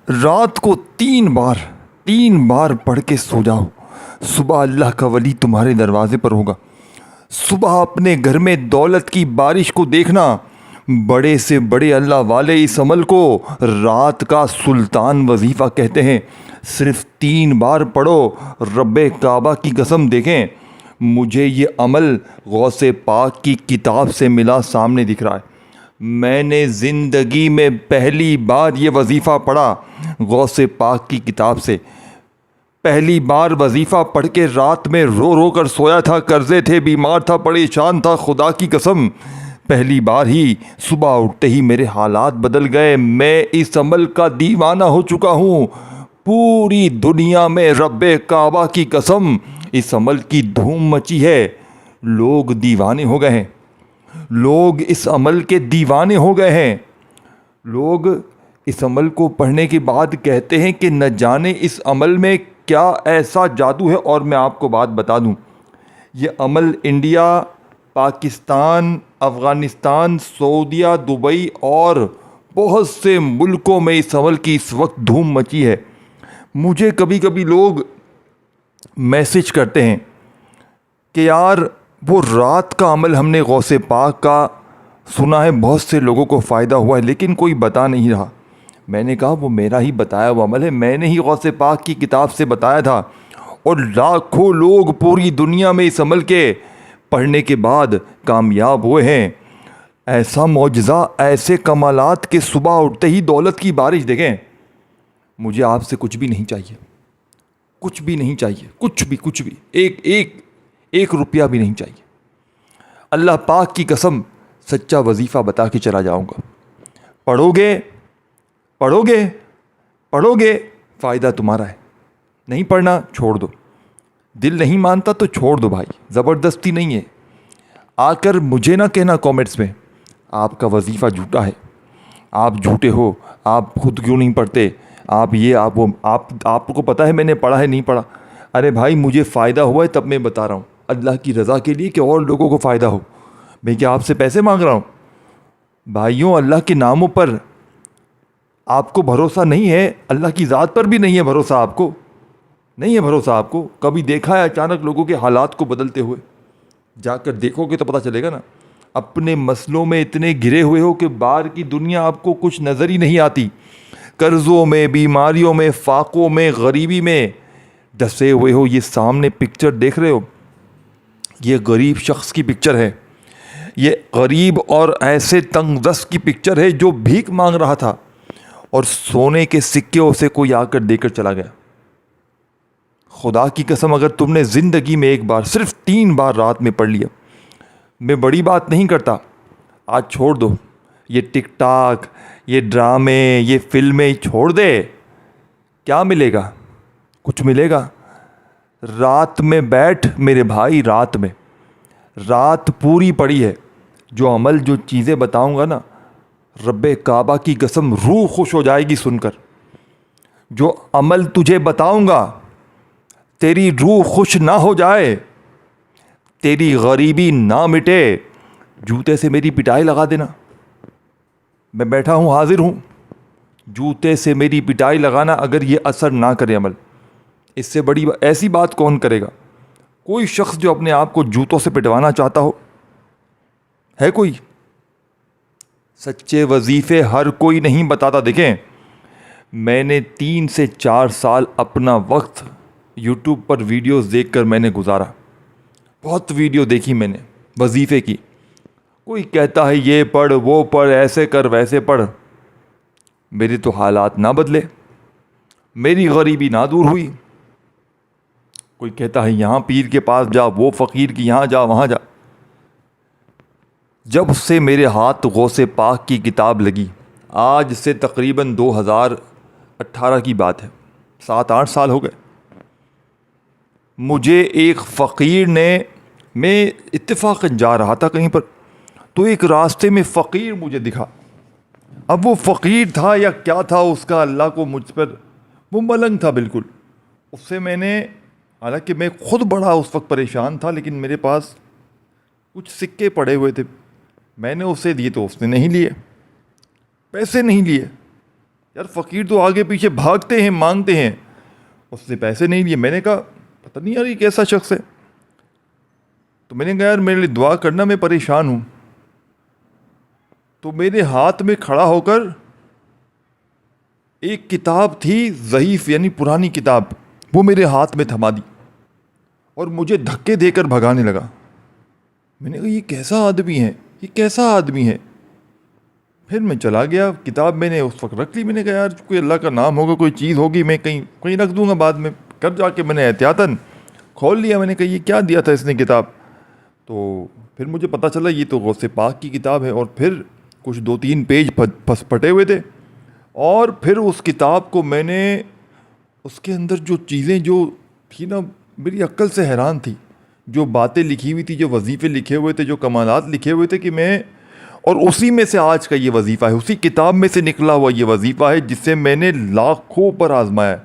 رات کو 3 بار پڑھ کے سو جاؤ. صبح اللہ کا ولی تمہارے دروازے پر ہوگا. صبح اپنے گھر میں دولت کی بارش کو دیکھنا. بڑے سے بڑے اللہ والے اس عمل کو رات کا سلطان وظیفہ کہتے ہیں. صرف 3 بار پڑھو. رب کعبہ کی قسم دیکھیں, مجھے یہ عمل غوث پاک کی کتاب سے ملا, سامنے دکھ رہا ہے. میں نے زندگی میں پہلی بار یہ وظیفہ پڑھا غوث پاک کی کتاب سے. پہلی بار وظیفہ پڑھ کے رات میں رو رو کر سویا تھا. قرضے تھے, بیمار تھا, پریشان تھا. خدا کی قسم پہلی بار ہی صبح اٹھتے ہی میرے حالات بدل گئے. میں اس عمل کا دیوانہ ہو چکا ہوں. پوری دنیا میں رب کعبہ کی قسم اس عمل کی دھوم مچی ہے. لوگ دیوانے ہو گئے ہیں. لوگ اس عمل کے دیوانے ہو گئے ہیں. لوگ اس عمل کو پڑھنے کے بعد کہتے ہیں کہ نہ جانے اس عمل میں کیا ایسا جادو ہے. اور میں آپ کو بات بتا دوں, یہ عمل انڈیا, پاکستان, افغانستان, سعودیہ, دبئی اور بہت سے ملکوں میں اس عمل کی اس وقت دھوم مچی ہے. مجھے کبھی کبھی لوگ میسج کرتے ہیں کہ یار وہ رات کا عمل ہم نے غوث پاک کا سنا ہے, بہت سے لوگوں کو فائدہ ہوا ہے, لیکن کوئی بتا نہیں رہا. میں نے کہا وہ میرا ہی بتایا ہوا عمل ہے. میں نے ہی غوث پاک کی کتاب سے بتایا تھا, اور لاکھوں لوگ پوری دنیا میں اس عمل کے پڑھنے کے بعد کامیاب ہوئے ہیں. ایسا معجزہ, ایسے کمالات کہ صبح اٹھتے ہی دولت کی بارش دیکھیں. مجھے آپ سے کچھ بھی نہیں چاہیے, کچھ بھی نہیں چاہیے, کچھ بھی ایک روپیہ بھی نہیں چاہیے. اللہ پاک کی قسم سچا وظیفہ بتا کے چلا جاؤں گا. پڑھو گے فائدہ تمہارا ہے. نہیں پڑھنا چھوڑ دو. دل نہیں مانتا تو چھوڑ دو بھائی, زبردستی نہیں ہے. آ کر مجھے نہ کہنا کومنٹس میں آپ کا وظیفہ جھوٹا ہے, آپ جھوٹے ہو, آپ خود کیوں نہیں پڑھتے, آپ یہ آپ وہ. آپ کو پتہ ہے میں نے پڑھا ہے نہیں پڑھا. ارے بھائی مجھے فائدہ ہوا ہے تب میں بتا رہا ہوں, اللہ کی رضا کے لیے کہ اور لوگوں کو فائدہ ہو. میں کیا آپ سے پیسے مانگ رہا ہوں؟ بھائیوں, اللہ کے ناموں پر آپ کو بھروسہ نہیں ہے, اللہ کی ذات پر بھی نہیں ہے بھروسہ. آپ کو نہیں ہے بھروسہ. آپ کو کبھی دیکھا ہے اچانک لوگوں کے حالات کو بدلتے ہوئے؟ جا کر دیکھو گے تو پتہ چلے گا نا. اپنے مسئلوں میں اتنے گھرے ہوئے ہو کہ باہر کی دنیا آپ کو کچھ نظر ہی نہیں آتی. قرضوں میں, بیماریوں میں, فاقوں میں, غریبی میں ڈسے ہوئے ہو. یہ سامنے پکچر دیکھ رہے ہو, یہ غریب شخص کی پکچر ہے. یہ غریب اور ایسے تنگ دست کی پکچر ہے جو بھیک مانگ رہا تھا, اور سونے کے سکے سے کوئی آ کر دے کر چلا گیا. خدا کی قسم اگر تم نے زندگی میں ایک بار, صرف 3 بار رات میں پڑھ لیا, میں بڑی بات نہیں کرتا, آج چھوڑ دو. یہ ٹک ٹاک, یہ ڈرامے, یہ فلمیں چھوڑ دے. کیا ملے گا؟ کچھ ملے گا؟ رات میں بیٹھ میرے بھائی, رات پوری پڑی ہے. جو عمل, جو چیزیں بتاؤں گا نا, رب کعبہ کی قسم روح خوش ہو جائے گی سن کر. جو عمل تجھے بتاؤں گا تیری روح خوش نہ ہو جائے, تیری غریبی نہ مٹے, جوتے سے میری پٹائی لگا دینا. میں بیٹھا ہوں, حاضر ہوں. جوتے سے میری پٹائی لگانا اگر یہ اثر نہ کرے عمل. اس سے بڑی ایسی بات کون کرے گا؟ کوئی شخص جو اپنے آپ کو جوتوں سے پٹوانا چاہتا ہو ہے کوئی؟ سچے وظیفے ہر کوئی نہیں بتاتا. دیکھیں, میں نے 3 سے 4 سال اپنا وقت یوٹیوب پر ویڈیوز دیکھ کر میں نے گزارا. بہت ویڈیو دیکھی میں نے وظیفے کی. کوئی کہتا ہے یہ پڑھ, وہ پڑھ, ایسے کر, ویسے پڑھ. میرے تو حالات نہ بدلے, میری غریبی نہ دور ہوئی. کوئی کہتا ہے یہاں پیر کے پاس جا, وہ فقیر کی یہاں جا, وہاں جا. جب سے میرے ہاتھ غوث پاک کی کتاب لگی, آج سے تقریباً 2018 کی بات ہے, 7-8 سال ہو گئے. مجھے ایک فقیر نے, میں اتفاقاً جا رہا تھا کہیں پر, تو ایک راستے میں فقیر مجھے دکھا. اب وہ فقیر تھا یا کیا تھا, اس کا اللہ کو مجھ پر, وہ ملنگ تھا بالکل. اس سے میں نے, حالانکہ میں خود بڑا اس وقت پریشان تھا, لیکن میرے پاس کچھ سکے پڑے ہوئے تھے, میں نے اسے دیے تو اس نے نہیں لیے. پیسے نہیں لیے. یار فقیر تو آگے پیچھے بھاگتے ہیں مانگتے ہیں, اس سے پیسے نہیں لیے. میں نے کہا پتہ نہیں یار یہ کیسا شخص ہے. تو میں نے کہا یار میرے لیے دعا کرنا, میں پریشان ہوں. تو میرے ہاتھ میں کھڑا ہو کر ایک کتاب تھی ضعیف یعنی پرانی کتاب, وہ میرے ہاتھ میں تھما دی اور مجھے دھکے دے کر بھگانے لگا. میں نے کہا یہ کیسا آدمی ہے, یہ کیسا آدمی ہے. پھر میں چلا گیا, کتاب میں نے اس وقت رکھ لی. میں نے کہا یار کوئی اللہ کا نام ہوگا, کوئی چیز ہوگی, میں کہیں رکھ دوں گا بعد میں. کر جا کے میں نے احتیاطاً کھول لیا. میں نے کہا یہ کیا دیا تھا اس نے کتاب. تو پھر مجھے پتہ چلا یہ تو غوث پاک کی کتاب ہے, اور پھر کچھ 2-3 پیج پھٹے ہوئے تھے. اور پھر اس کتاب کو میں نے, اس کے اندر جو چیزیں جو تھی نا میری عقل سے حیران تھی, جو باتیں لکھی ہوئی تھی, جو وظیفے لکھے ہوئے تھے, جو کمالات لکھے ہوئے تھے کہ میں, اور اسی میں سے آج کا یہ وظیفہ ہے, اسی کتاب میں سے نکلا ہوا یہ وظیفہ ہے جس سے میں نے لاکھوں پر آزمایا.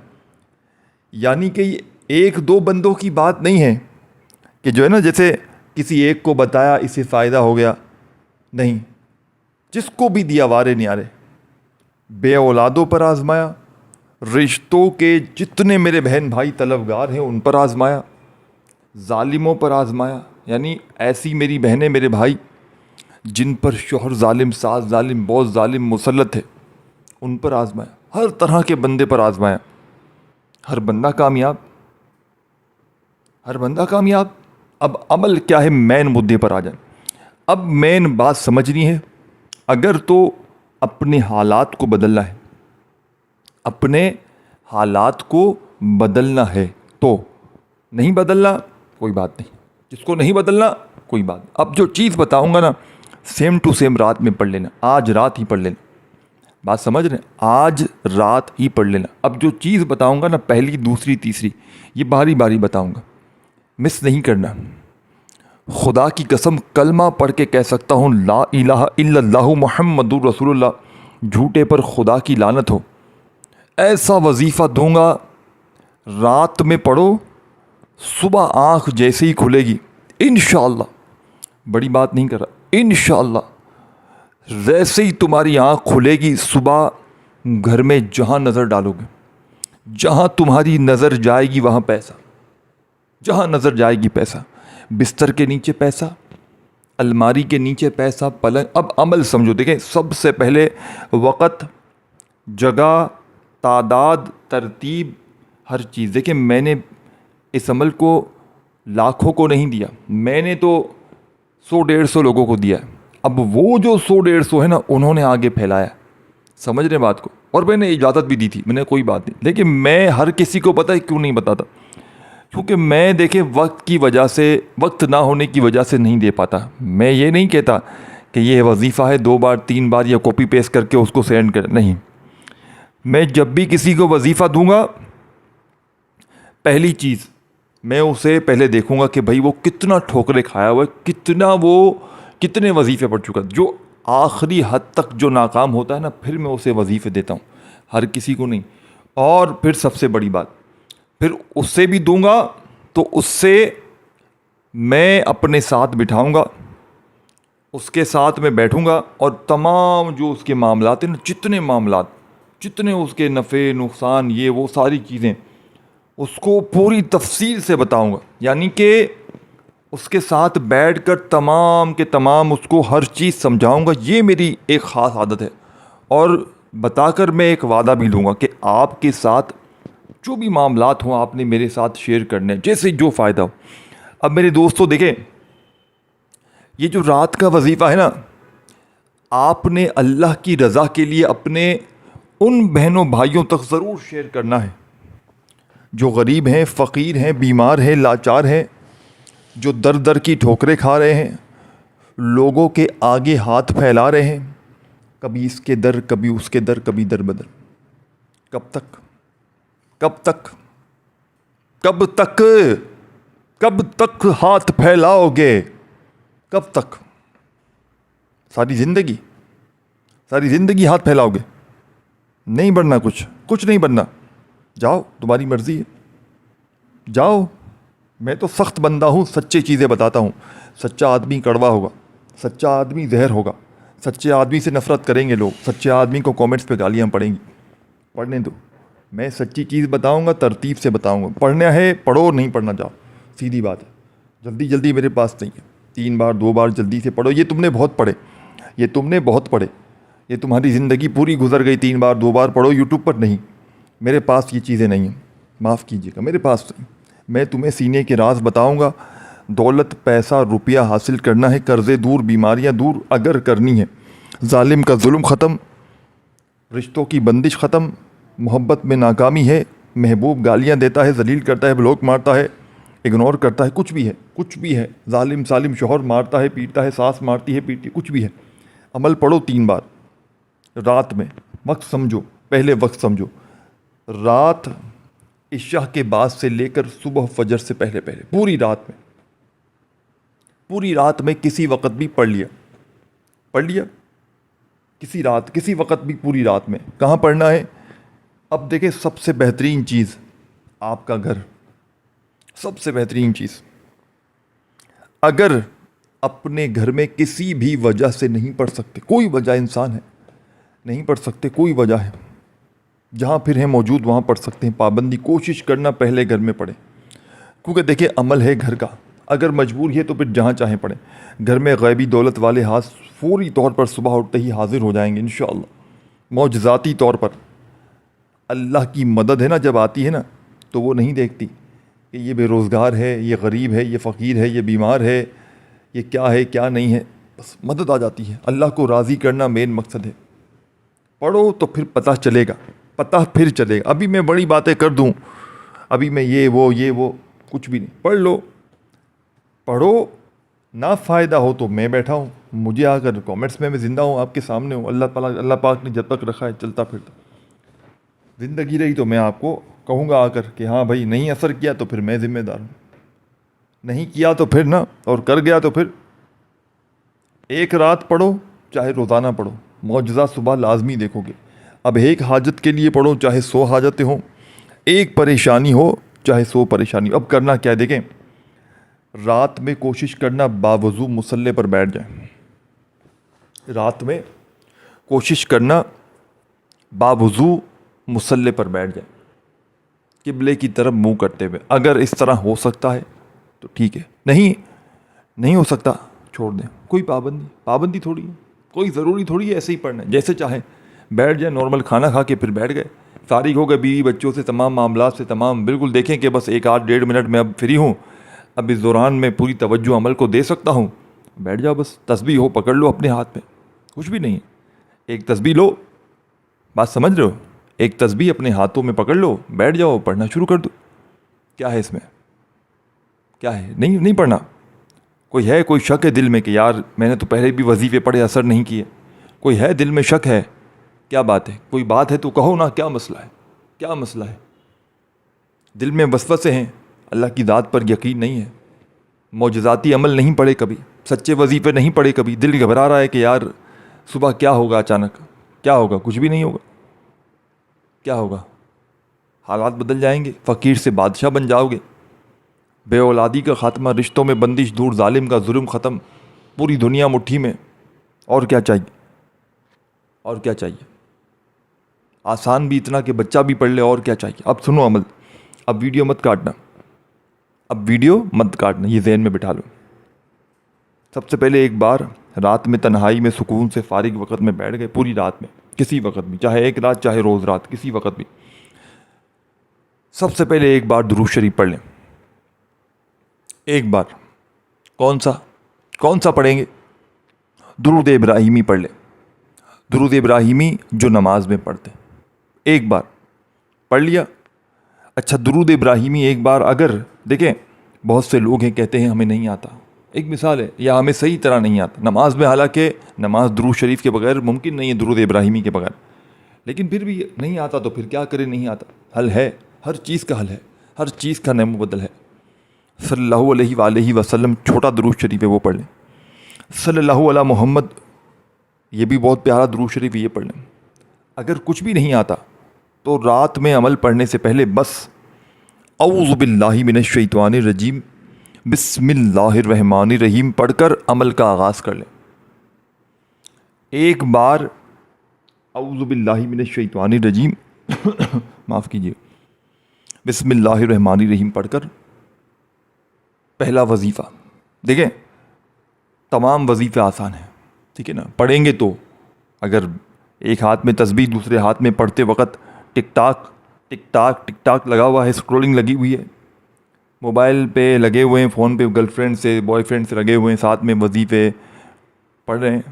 یعنی کہ یہ 1-2 بندوں کی بات نہیں ہے کہ جو ہے نا جیسے کسی ایک کو بتایا اس سے فائدہ ہو گیا, نہیں, جس کو بھی دیا وارے نیارے. بے اولادوں پر آزمایا, رشتوں کے جتنے میرے بہن بھائی طلبگار ہیں ان پر آزمایا, ظالموں پر آزمایا, یعنی ایسی میری بہنیں میرے بھائی جن پر شوہر ظالم, ساس ظالم, بہت ظالم مسلط ہے, ان پر آزمایا. ہر طرح کے بندے پر آزمایا. ہر بندہ کامیاب, ہر بندہ کامیاب. اب عمل کیا ہے, مین مدعے پر آ جائیں. اب مین بات سمجھنی ہے. اگر تو اپنے حالات کو بدلنا ہے, اپنے حالات کو بدلنا ہے تو نہیں بدلنا کوئی بات نہیں, جس کو نہیں بدلنا کوئی بات. اب جو چیز بتاؤں گا نا سیم ٹو سیم رات میں پڑھ لینا, آج رات ہی پڑھ لینا. بات سمجھ رہے ہیں, آج رات ہی پڑھ لینا. اب جو چیز بتاؤں گا نا پہلی, دوسری, تیسری, یہ باری باری بتاؤں گا, مس نہیں کرنا. خدا کی قسم کلمہ پڑھ کے کہہ سکتا ہوں لا الہ الا اللہ محمد رسول اللہ, جھوٹے پر خدا کی لعنت ہو. ایسا وظیفہ دوں گا, رات میں پڑھو, صبح آنکھ جیسے ہی کھلے گی انشاءاللہ, بڑی بات نہیں کر رہا, انشاءاللہ جیسے ہی تمہاری آنکھ کھلے گی صبح, گھر میں جہاں نظر ڈالو گے, جہاں تمہاری نظر جائے گی وہاں پیسہ, جہاں نظر جائے گی پیسہ. بستر کے نیچے پیسہ, الماری کے نیچے پیسہ, پلنگ. اب عمل سمجھو, دیکھیں سب سے پہلے وقت, جگہ, تعداد, ترتیب, ہر چیز. دیکھیں میں نے اس عمل کو لاکھوں کو نہیں دیا, میں نے تو 100-150 لوگوں کو دیا ہے. اب وہ جو 100-150 ہے نا انہوں نے آگے پھیلایا, سمجھ رہے بات کو. اور میں نے اجازت بھی دی تھی, میں نے کوئی بات نہیں. لیکن میں ہر کسی کو پتہ ہے کیوں نہیں بتاتا, کیونکہ میں دیکھیں وقت کی وجہ سے, وقت نہ ہونے کی وجہ سے نہیں دے پاتا. میں یہ نہیں کہتا کہ یہ وظیفہ ہے 2 بار 3 بار یا کاپی پیسٹ کر کے اس کو سینڈ کر, نہیں. میں جب بھی کسی کو وظیفہ دوں گا, پہلی چیز میں اسے پہلے دیکھوں گا کہ بھائی وہ کتنا ٹھوکرے کھایا ہوا ہے, کتنے وظیفے پڑھ چکا. جو آخری حد تک جو ناکام ہوتا ہے نا, پھر میں اسے وظیفے دیتا ہوں, ہر کسی کو نہیں. اور پھر سب سے بڑی بات, پھر اس سے بھی دوں گا تو اس سے میں اپنے ساتھ بٹھاؤں گا, اس کے ساتھ میں بیٹھوں گا, اور تمام جو اس کے معاملات ہیں نا, جتنے معاملات, جتنے اس کے نفع نقصان, یہ وہ ساری چیزیں اس کو پوری تفصیل سے بتاؤں گا. یعنی کہ اس کے ساتھ بیٹھ کر تمام کے تمام اس کو ہر چیز سمجھاؤں گا. یہ میری ایک خاص عادت ہے. اور بتا کر میں ایک وعدہ بھی لوں گا کہ آپ کے ساتھ جو بھی معاملات ہوں آپ نے میرے ساتھ شیئر کرنے, جیسے جو فائدہ ہو. اب میرے دوستو دیکھیں, یہ جو رات کا وظیفہ ہے نا, آپ نے اللہ کی رضا کے لیے اپنے ان بہنوں بھائیوں تک ضرور شیئر کرنا ہے جو غریب ہیں, فقیر ہیں, بیمار ہیں, لاچار ہیں, جو در در کی ٹھوکریں کھا رہے ہیں, لوگوں کے آگے ہاتھ پھیلا رہے ہیں, کبھی اس کے در, کبھی اس کے در, کبھی در بدر. کب تک, کب تک, کب تک, کب تک ہاتھ پھیلاؤ گے, کب تک؟ ساری زندگی, ساری زندگی ہاتھ پھیلاؤ گے؟ نہیں بننا, کچھ نہیں بننا. جاؤ, تمہاری مرضی ہے, جاؤ. میں تو سخت بندہ ہوں, سچی چیزیں بتاتا ہوں. سچا آدمی کڑوا ہوگا, سچا آدمی زہر ہوگا, سچے آدمی سے نفرت کریں گے لوگ, سچے آدمی کو کامنٹس پہ گالیاں پڑیں گی. پڑھنے دو. میں سچی چیز بتاؤں گا, ترتیب سے بتاؤں گا. پڑھنا ہے پڑھو, نہیں پڑھنا جاؤ, سیدھی بات ہے. جلدی جلدی میرے پاس نہیں ہے. 3 بار 2 بار جلدی سے پڑھو. یہ تم نے بہت پڑھے, یہ تم نے بہت پڑھے, یہ تمہاری زندگی پوری گزر گئی. 3 بار 2 بار پڑھو یوٹیوب پر. نہیں, میرے پاس یہ چیزیں نہیں ہیں, معاف کیجیے گا, میرے پاس نہیں. میں تمہیں سینے کے راز بتاؤں گا. دولت, پیسہ, روپیہ حاصل کرنا ہے, قرضے دور, بیماریاں دور اگر کرنی ہے, ظالم کا ظلم ختم, رشتوں کی بندش ختم, محبت میں ناکامی ہے, محبوب گالیاں دیتا ہے, ذلیل کرتا ہے, بلاک مارتا ہے, اگنور کرتا ہے, کچھ بھی ہے, کچھ بھی ہے. ظالم سالم شوہر مارتا ہے, پیٹتا ہے, ساس مارتی ہے, پیٹتی ہے, کچھ بھی ہے. عمل پڑھو 3 بار رات میں. وقت سمجھو, پہلے وقت سمجھو. رات عشاء کے بعد سے لے کر صبح فجر سے پہلے پہلے پوری رات میں, پوری رات میں کسی وقت بھی پڑھ لیا کسی رات, کسی وقت بھی پوری رات میں. کہاں پڑھنا ہے؟ اب دیکھیں, سب سے بہترین چیز آپ کا گھر. سب سے بہترین چیز, اگر اپنے گھر میں کسی بھی وجہ سے نہیں پڑھ سکتے, کوئی وجہ انسان ہے نہیں پڑھ سکتے, کوئی وجہ ہے, جہاں پھر ہیں موجود وہاں پڑھ سکتے ہیں. پابندی کوشش کرنا پہلے گھر میں پڑھیں, کیونکہ دیکھیں عمل ہے گھر کا. اگر مجبور ہے تو پھر جہاں چاہیں پڑھیں. گھر میں غیبی دولت والے ہاتھ فوری طور پر صبح اٹھتے ہی حاضر ہو جائیں گے انشاءاللہ, معجزاتی طور پر. اللہ کی مدد ہے نا, جب آتی ہے نا تو وہ نہیں دیکھتی کہ یہ بے روزگار ہے, یہ غریب ہے, یہ فقیر ہے, یہ بیمار ہے, یہ کیا ہے کیا نہیں ہے. بس مدد آ جاتی ہے. اللہ کو راضی کرنا مین مقصد ہے. پڑھو تو پھر پتہ چلے گا, پتہ پھر چلے گا. ابھی میں بڑی باتیں کر دوں, ابھی میں یہ وہ کچھ بھی نہیں. پڑھ لو, پڑھو, نہ فائدہ ہو تو میں بیٹھا ہوں, مجھے آ کر کامنٹس میں زندہ ہوں, آپ کے سامنے ہوں. اللہ پاک نے جب تک رکھا ہے چلتا پھرتا زندگی رہی تو میں آپ کو کہوں گا آ کر کہ ہاں بھائی نہیں اثر کیا تو پھر میں ذمہ دار ہوں, نہیں کیا تو پھر نہ, اور کر گیا تو پھر. ایک رات پڑھو چاہے روزانہ پڑھو, معجزہ صبح لازمی دیکھو گے. اب ایک حاجت کے لیے پڑھو چاہے 100 حاجتیں ہوں, ایک پریشانی ہو چاہے 100 پریشانی ہو. اب کرنا کیا ہے دیکھیں, رات میں کوشش کرنا باوضو مصلی پر بیٹھ جائیں. رات میں کوشش کرنا باوضو مصلی پر بیٹھ جائیں, قبلے کی طرف منہ کرتے ہوئے. اگر اس طرح ہو سکتا ہے تو ٹھیک ہے, نہیں ہو سکتا چھوڑ دیں. کوئی پابندی تھوڑی ہے, کوئی ضروری تھوڑی ہے ایسے ہی پڑھنا ہے. جیسے چاہیں بیٹھ جائیں, نارمل کھانا کھا کے پھر بیٹھ گئے, فارغ ہو گئے بیوی بچوں سے, تمام معاملات سے, تمام بالکل دیکھیں کہ بس 1-8-1.5 منٹ میں اب فری ہوں, اب اس دوران میں پوری توجہ عمل کو دے سکتا ہوں, بیٹھ جاؤ. بس تسبیح ہو پکڑ لو اپنے ہاتھ میں, کچھ بھی نہیں ہے. ایک تسبیح لو, بات سمجھ رہے ہو, ایک تسبیح اپنے ہاتھوں میں پکڑ لو, بیٹھ جاؤ, پڑھنا شروع کر دو. کیا ہے اس میں, کیا ہے؟ نہیں پڑھنا. کوئی شک ہے دل میں کہ یار میں نے تو پہلے بھی وظیفے پڑھے اثر نہیں کیے, کوئی ہے دل میں شک ہے, کیا بات ہے؟ کوئی بات ہے تو کہو نا, کیا مسئلہ ہے, کیا مسئلہ ہے؟ دل میں وسوسے ہیں, اللہ کی ذات پر یقین نہیں ہے, معجزاتی عمل نہیں پڑھے کبھی, سچے وظیفے نہیں پڑھے کبھی, دل گھبرا رہا ہے کہ یار صبح کیا ہوگا, اچانک کیا ہوگا, کچھ بھی نہیں ہوگا. کیا ہوگا؟ حالات بدل جائیں گے, فقیر سے بادشاہ بن جاؤ گے, بے اولادی کا خاتمہ, رشتوں میں بندش دور, ظالم کا ظلم ختم, پوری دنیا مٹھی میں. اور کیا چاہیے, اور کیا چاہیے؟ آسان بھی اتنا کہ بچہ بھی پڑھ لے, اور کیا چاہیے؟ اب سنو عمل, اب ویڈیو مت کاٹنا, یہ ذہن میں بٹھا لو. سب سے پہلے ایک بار رات میں تنہائی میں سکون سے فارغ وقت میں بیٹھ گئے, پوری رات میں کسی وقت بھی, چاہے ایک رات چاہے روز رات, کسی وقت بھی. سب سے پہلے ایک بار درود شریف پڑھ لیں, ایک بار. کون سا پڑھیں گے؟ درود ابراہیمی پڑھ لیں, درود ابراہیمی جو نماز میں پڑھتے ہیں, ایک بار پڑھ لیا. اچھا, درود ابراہیمی ایک بار, اگر دیکھیں بہت سے لوگ ہیں کہتے ہیں ہمیں نہیں آتا, ایک مثال ہے, یا ہمیں صحیح طرح نہیں آتا نماز میں, حالانکہ نماز درود شریف کے بغیر ممکن نہیں ہے, درود ابراہیمی کے بغیر, لیکن پھر بھی نہیں آتا تو پھر کیا کریں, نہیں آتا, حل ہے, ہر چیز کا حل ہے, ہر چیز کا نعم و بدل ہے. صلی اللہ علیہ وآلہ وسلم چھوٹا درود شریف ہے, وہ پڑھ لیں. صلی اللہ علی محمد, یہ بھی بہت پیارا درود شریف ہے, یہ پڑھ لیں. اگر کچھ بھی نہیں آتا تو رات میں عمل پڑھنے سے پہلے بس اعوذ باللہ من الشیطان الرجیم بسم اللہ الرحمن الرحیم پڑھ کر عمل کا آغاز کر لیں. ایک بار اعوذ باللہ من الشیطان الرجیم معاف کیجیے، بسم اللہ الرحمن الرحیم پڑھ کر پہلا وظیفہ، دیکھیں تمام وظیفے آسان ہیں، ٹھیک ہے نا، پڑھیں گے تو اگر ایک ہاتھ میں تسبیح دوسرے ہاتھ میں پڑھتے وقت TikTok TikTok TikTok لگا ہوا ہے، اسکرولنگ لگی ہوئی ہے، موبائل پہ لگے ہوئے ہیں، فون پہ گرل فرینڈ سے بوائے فرینڈ سے لگے ہوئے ہیں، ساتھ میں وظیفے پڑھ رہے ہیں،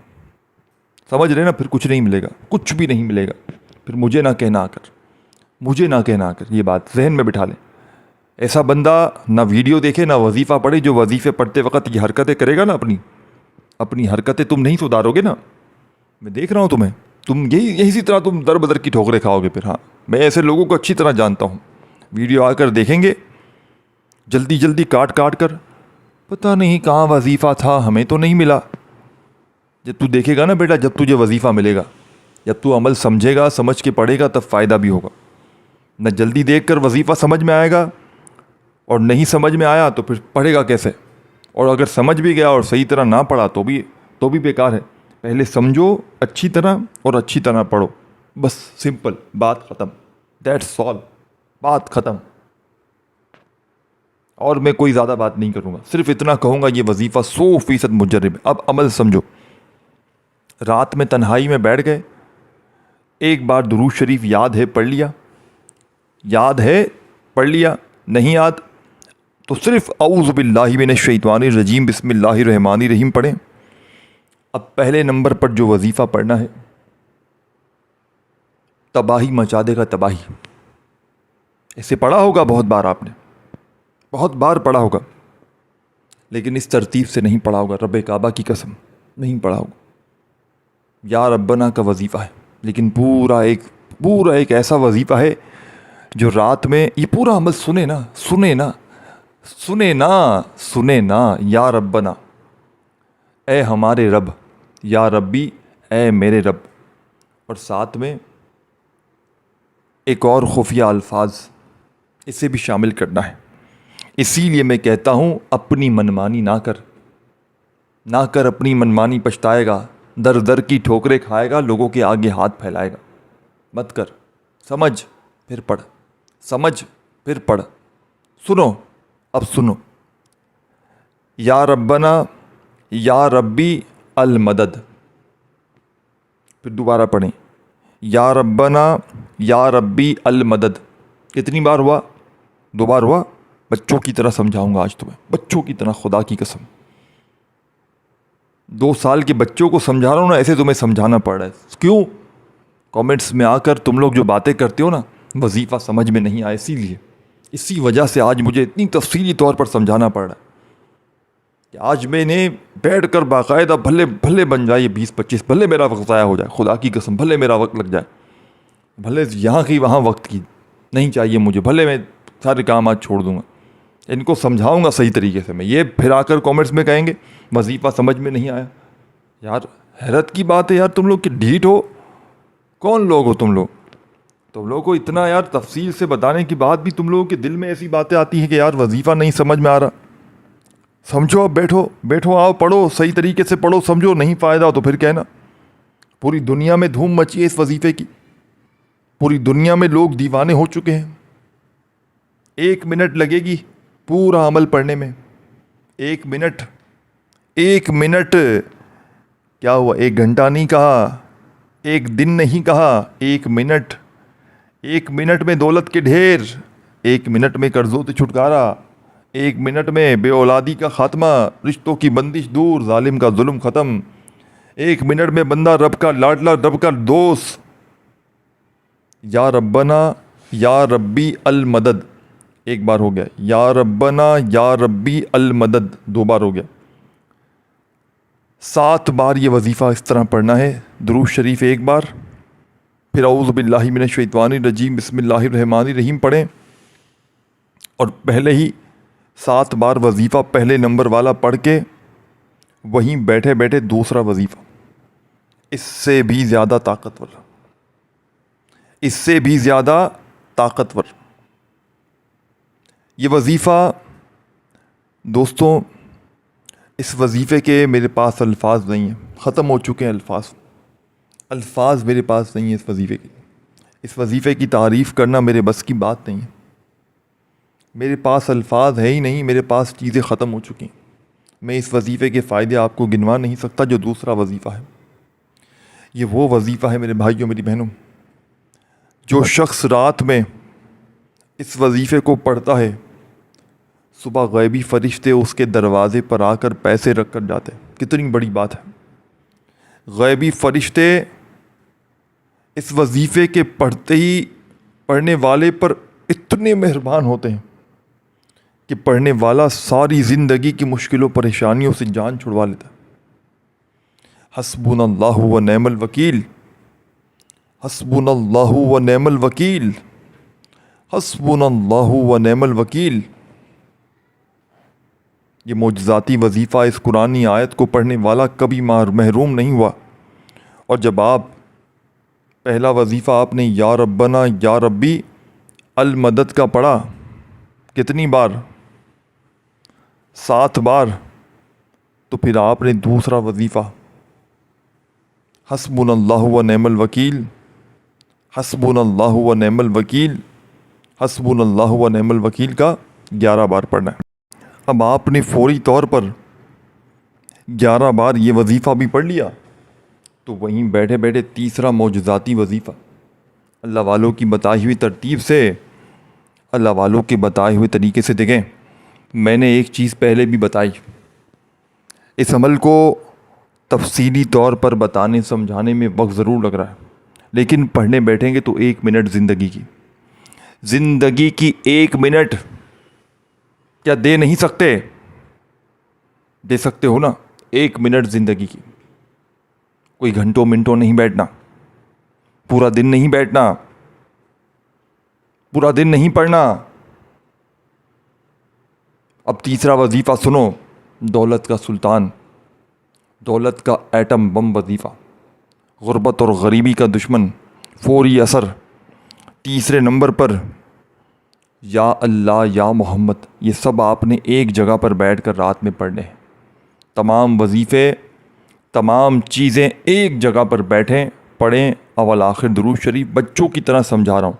سمجھ رہے ہیں نا، پھر کچھ نہیں ملے گا، کچھ بھی نہیں ملے گا، پھر مجھے نہ کہنا آ کر یہ بات ذہن میں بٹھا لیں۔ ایسا بندہ نہ ویڈیو دیکھے نہ وظیفہ پڑھے، جو وظیفے پڑھتے وقت یہ حرکتیں کرے گا نا، اپنی حرکتیں تم نہیں سدھارو گے نا، میں دیکھ رہا ہوں تمہیں، تم یہی طرح تم در بدر کی ٹھوکریں کھاؤ گے پھر۔ ہاں میں ایسے لوگوں کو اچھی طرح جانتا ہوں، ویڈیو آ کر دیکھیں گے جلدی کاٹ کر، پتہ نہیں کہاں وظیفہ تھا، ہمیں تو نہیں ملا۔ جب تو دیکھے گا نا بیٹا، جب تجھے وظیفہ ملے گا، جب تو عمل سمجھے گا، سمجھ کے پڑھے گا، تب فائدہ بھی ہوگا۔ نہ جلدی دیکھ کر وظیفہ سمجھ میں آئے گا، اور نہیں سمجھ میں آیا تو پھر پڑھے گا کیسے؟ اور اگر سمجھ بھی گیا اور صحیح طرح نہ پڑھا تو بھی بیکار ہے۔ پہلے سمجھو اچھی طرح اور اچھی طرح پڑھو، بس سمپل، بات ختم، دیٹس آل، بات ختم۔ اور میں کوئی زیادہ بات نہیں کروں گا، صرف اتنا کہوں گا یہ وظیفہ 100% مجرب ہے۔ اب عمل سمجھو، رات میں تنہائی میں بیٹھ گئے، ایک بار درود شریف یاد ہے پڑھ لیا، نہیں یاد تو صرف اعوذ باللہ من الشیطان الرجیم بسم اللہ الرحمن الرحیم پڑھیں۔ اب پہلے نمبر پر جو وظیفہ پڑھنا ہے، تباہی مچا دے گا، تباہی۔ اسے پڑھا ہوگا بہت بار، آپ نے بہت بار پڑھا ہوگا، لیکن اس ترتیب سے نہیں پڑھا ہوگا، رب کعبہ کی قسم نہیں پڑھا ہوگا۔ یا ربنا کا وظیفہ ہے، لیکن پورا ایک ایسا وظیفہ ہے جو رات میں یہ پورا عمل سنے نا، یا ربنا، اے ہمارے رب، یا ربی، اے میرے رب، اور ساتھ میں ایک اور خفیہ الفاظ اسے بھی شامل کرنا ہے۔ اسی لیے میں کہتا ہوں اپنی منمانی نہ کر اپنی منمانی، پچھتائے گا، در کی ٹھوکریں کھائے گا، لوگوں کے آگے ہاتھ پھیلائے گا، مت کر، سمجھ پھر پڑھ، سنو، اب سنو، یا ربنا، یا ربی المدد، پھر دوبارہ پڑھیں، یا ربنا، یا ربی المدد۔ کتنی بار ہوا؟ 2 بار ہوا؟ بچوں کی طرح سمجھاؤں گا آج تمہیں، بچوں کی طرح، خدا کی قسم 2 سال کے بچوں کو سمجھا رہا ہوں نا، ایسے تمہیں سمجھانا پڑ رہا ہے۔ کیوں؟ کامنٹس میں آ کر تم لوگ جو باتیں کرتے ہو نا، وظیفہ سمجھ میں نہیں آیا، اسی وجہ سے آج مجھے اتنی تفصیلی طور پر سمجھانا پڑ رہا ہے کہ آج میں نے بیٹھ کر باقاعدہ، بھلے بن جائے 20-25، بھلے میرا وقت ضائع ہو جائے، خدا کی قسم بھلے میرا وقت لگ جائے، بھلے یہاں کی وہاں وقت کی نہیں چاہیے مجھے، بھلے میں سارے کام آج چھوڑ دوں گا، ان کو سمجھاؤں گا صحیح طریقے سے۔ میں یہ پھر آ کر کامنٹس میں کہیں گے وظیفہ سمجھ میں نہیں آیا، یار حیرت کی بات ہے یار، تم لوگ کہ ڈھیٹ ہو، کون لوگ ہو تم لوگوں کو اتنا یار تفصیل سے بتانے کی بعد بھی تم لوگوں کے دل میں ایسی باتیں آتی ہیں کہ یار وظیفہ نہیں سمجھ میں آ رہا۔ سمجھو، اب بیٹھو، آؤ پڑھو، صحیح طریقے سے پڑھو، سمجھو، نہیں فائدہ ہو تو پھر کہنا۔ پوری دنیا میں دھوم مچی ہے اس وظیفے کی، پوری دنیا میں لوگ دیوانے ہو چکے ہیں۔ 1 منٹ لگے گی پورا عمل پڑھنے میں، 1 منٹ، کیا ہوا؟ 1 گھنٹہ نہیں کہا، 1 دن نہیں کہا، 1 منٹ۔ 1 منٹ میں دولت کے ڈھیر، 1 منٹ میں قرضوں سے چھٹکارا، 1 منٹ میں بے اولادی کا خاتمہ، رشتوں کی بندش دور، ظالم کا ظلم ختم، 1 منٹ میں بندہ رب کا لاڈلا، رب کا دوست۔ یا ربنا، یا ربی المدد، 1 بار ہو گیا، یا ربنا، یا ربی المدد 2 بار ہو گیا، 7 بار یہ وظیفہ اس طرح پڑھنا ہے۔ درود شریف 1 بار، پھر اعوذ باللہ من الشیطان الرجیم بسم اللہ الرحمن الرحیم پڑھیں، اور پہلے ہی 7 بار وظیفہ پہلے نمبر والا پڑھ کے وہیں بیٹھے بیٹھے دوسرا وظیفہ، اس سے بھی زیادہ طاقتور، یہ وظیفہ دوستوں، اس وظیفے کے میرے پاس الفاظ نہیں ہیں، ختم ہو چکے ہیں الفاظ میرے پاس نہیں ہیں اس وظیفے کے۔ اس وظیفے کی تعریف کرنا میرے بس کی بات نہیں ہے، میرے پاس الفاظ ہے ہی نہیں، میرے پاس چیزیں ختم ہو چکی ہیں۔ میں اس وظیفے کے فائدے آپ کو گنوا نہیں سکتا جو دوسرا وظیفہ ہے۔ یہ وہ وظیفہ ہے میرے بھائیوں میری بہنوں، جو شخص رات میں اس وظیفے کو پڑھتا ہے، صبح غیبی فرشتے اس کے دروازے پر آ کر پیسے رکھ کر جاتے ہیں۔ کتنی بڑی بات ہے! غیبی فرشتے اس وظیفے کے پڑھنے والے پر اتنے مہربان ہوتے ہیں کہ پڑھنے والا ساری زندگی کی مشکلوں پریشانیوں سے جان چھڑوا لیتا ہے۔ حسبنا اللہ و نعم الوکیل، حسبنا اللہ و نعم الوکیل، حسبنا اللہ و نعم الوکیل۔ یہ معجزاتی وظیفہ اس قرآنی آیت کو پڑھنے والا کبھی محروم نہیں ہوا۔ اور جب پہلا وظیفہ آپ نے یا ربنا یا ربی المدد کا پڑھا، کتنی بار؟ 7 بار۔ تو پھر آپ نے دوسرا وظیفہ حسبنا اللہ و نعم الوکیل، حسبنا اللہ و نعم الوکیل، حسبنا اللہ و نعم الوکیل کا 11 بار پڑھنا ہے۔ اب آپ نے فوری طور پر 11 بار یہ وظیفہ بھی پڑھ لیا، تو وہیں بیٹھے بیٹھے تیسرا معجزاتی وظیفہ اللہ والوں کی بتائی ہوئی ترتیب سے، اللہ والوں کے بتائے ہوئے طریقے سے دیکھیں۔ میں نے ایک چیز پہلے بھی بتائی، اس عمل کو تفصیلی طور پر بتانے سمجھانے میں وقت ضرور لگ رہا ہے، لیکن پڑھنے بیٹھیں گے تو 1 منٹ زندگی کی 1 منٹ کیا دے نہیں سکتے؟ دے سکتے ہو نا 1 منٹ زندگی کی۔ کوئی گھنٹوں منٹوں نہیں بیٹھنا، پورا دن نہیں بیٹھنا، پورا دن نہیں پڑھنا۔ اب تیسرا وظیفہ سنو، دولت کا سلطان، دولت کا ایٹم بم وظیفہ، غربت اور غریبی کا دشمن، فوری اثر۔ تیسرے نمبر پر یا اللہ یا محمد، یہ سب آپ نے ایک جگہ پر بیٹھ کر رات میں پڑھنے ہیں۔ تمام وظیفے، تمام چیزیں ایک جگہ پر بیٹھیں پڑھیں، اول آخر درود شریف، بچوں کی طرح سمجھا رہا ہوں،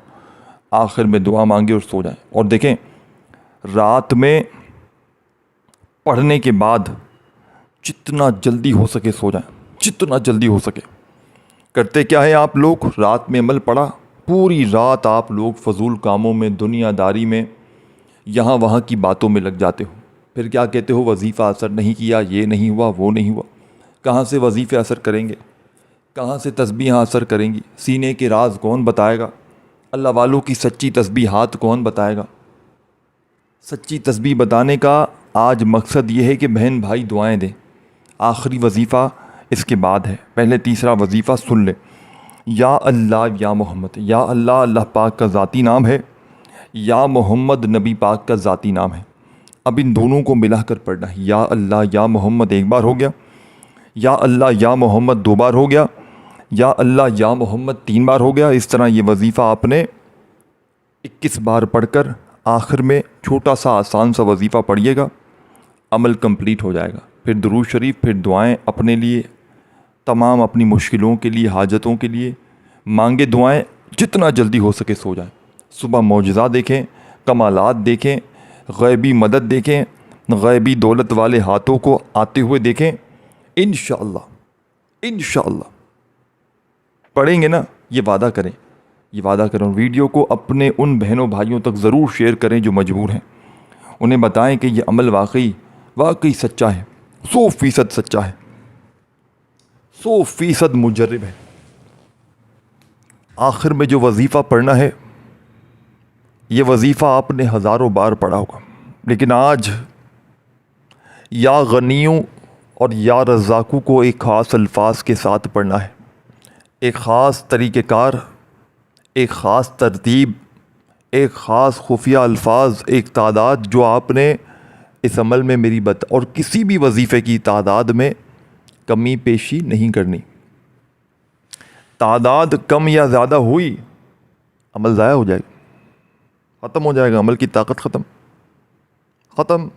آخر میں دعا مانگے اور سو جائیں۔ اور دیکھیں، رات میں پڑھنے کے بعد جتنا جلدی ہو سکے سو جائیں، جتنا جلدی ہو سکے۔ کرتے کیا ہے آپ لوگ؟ رات میں عمل پڑھا، پوری رات آپ لوگ فضول کاموں میں، دنیا داری میں، یہاں وہاں کی باتوں میں لگ جاتے ہو۔ پھر کیا کہتے ہو؟ وظیفہ اثر نہیں کیا، یہ نہیں ہوا، وہ نہیں ہوا۔ کہاں سے وظیفے اثر کریں گے؟ کہاں سے تسبیحاں اثر کریں گی؟ سینے کے راز کون بتائے گا؟ اللہ والوں کی سچی تسبیحات کون بتائے گا؟ سچی تسبیح بتانے کا آج مقصد یہ ہے کہ بہن بھائی دعائیں دیں۔ آخری وظیفہ اس کے بعد ہے، پہلے تیسرا وظیفہ سن لے۔ یا اللہ یا محمد، یا اللہ اللہ پاک کا ذاتی نام ہے، یا محمد نبی پاک کا ذاتی نام ہے۔ اب ان دونوں کو ملا کر پڑھنا ہے۔ یا اللہ یا محمد 1 بار ہو گیا، یا اللہ یا محمد 2 بار ہو گیا، یا اللہ یا محمد 3 بار ہو گیا۔ اس طرح یہ وظیفہ آپ نے 21 بار پڑھ کر آخر میں چھوٹا سا آسان سا وظیفہ پڑھیے گا، عمل کمپلیٹ ہو جائے گا۔ پھر درود شریف، پھر دعائیں اپنے لیے، تمام اپنی مشکلوں کے لیے، حاجتوں کے لیے مانگے دعائیں، جتنا جلدی ہو سکے سو جائیں۔ صبح معجزہ دیکھیں، کمالات دیکھیں، غیبی مدد دیکھیں، غیبی دولت والے ہاتھوں کو آتے ہوئے دیکھیں۔ انشاءاللہ انشاءاللہ پڑھیں گے نا، یہ وعدہ کریں، یہ وعدہ کریں۔ ویڈیو کو اپنے ان بہنوں بھائیوں تک ضرور شیئر کریں جو مجبور ہیں، انہیں بتائیں کہ یہ عمل واقعی سچا ہے، 100% سچا ہے، 100% مجرب ہے۔ آخر میں جو وظیفہ پڑھنا ہے، یہ وظیفہ آپ نے ہزاروں بار پڑھا ہوگا، لیکن آج یا غنیوں اور یا رزاقوں کو ایک خاص الفاظ کے ساتھ پڑھنا ہے، ایک خاص طریقہ کار، ایک خاص ترتیب، ایک خاص خفیہ الفاظ، ایک تعداد جو آپ نے اس عمل میں میری اور کسی بھی وظیفے کی تعداد میں کمی پیشی نہیں کرنی۔ تعداد کم یا زیادہ ہوئی، عمل ضائع ہو جائے گا، ختم ہو جائے گا، عمل کی طاقت ختم،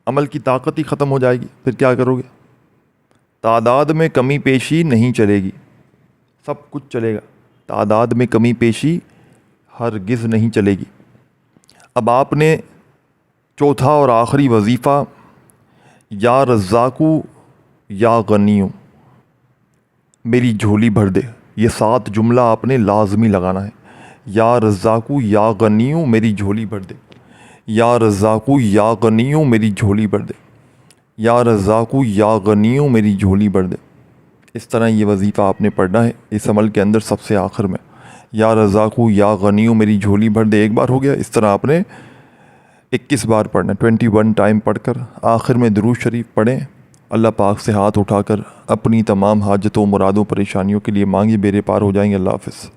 عمل کی طاقت ہی ختم ہو جائے گی۔ پھر کیا کرو گے؟ تعداد میں کمی پیشی نہیں چلے گی، سب کچھ چلے گا۔ تعداد میں کمی پیشی ہرگز نہیں چلے گی۔ اب آپ نے چوتھا اور آخری وظیفہ یا رزاقو یا غنیو میری جھولی بھر دے، یہ 7 جملہ آپ نے لازمی لگانا ہے۔ یا رزاقو یا غنیو میری جھولی بھر دے، یا رزاقو یا غنیو میری جھولی بھر دے، یا رزاقو یا غنیو میری جھولی بھر دے۔ اس طرح یہ وظیفہ آپ نے پڑھنا ہے اس عمل کے اندر سب سے آخر میں، یا رزاقو یا غنیو میری جھولی بھر دے ایک بار ہو گیا، اس طرح آپ نے 21 بار پڑھنا ہے، 21 ٹائم پڑھ کر آخر میں درود شریف پڑھیں۔ اللہ پاک سے ہاتھ اٹھا کر اپنی تمام حاجتوں، مرادوں، پریشانیوں کے لیے مانگی، بیرے پار ہو جائیں گے۔ اللہ حافظ۔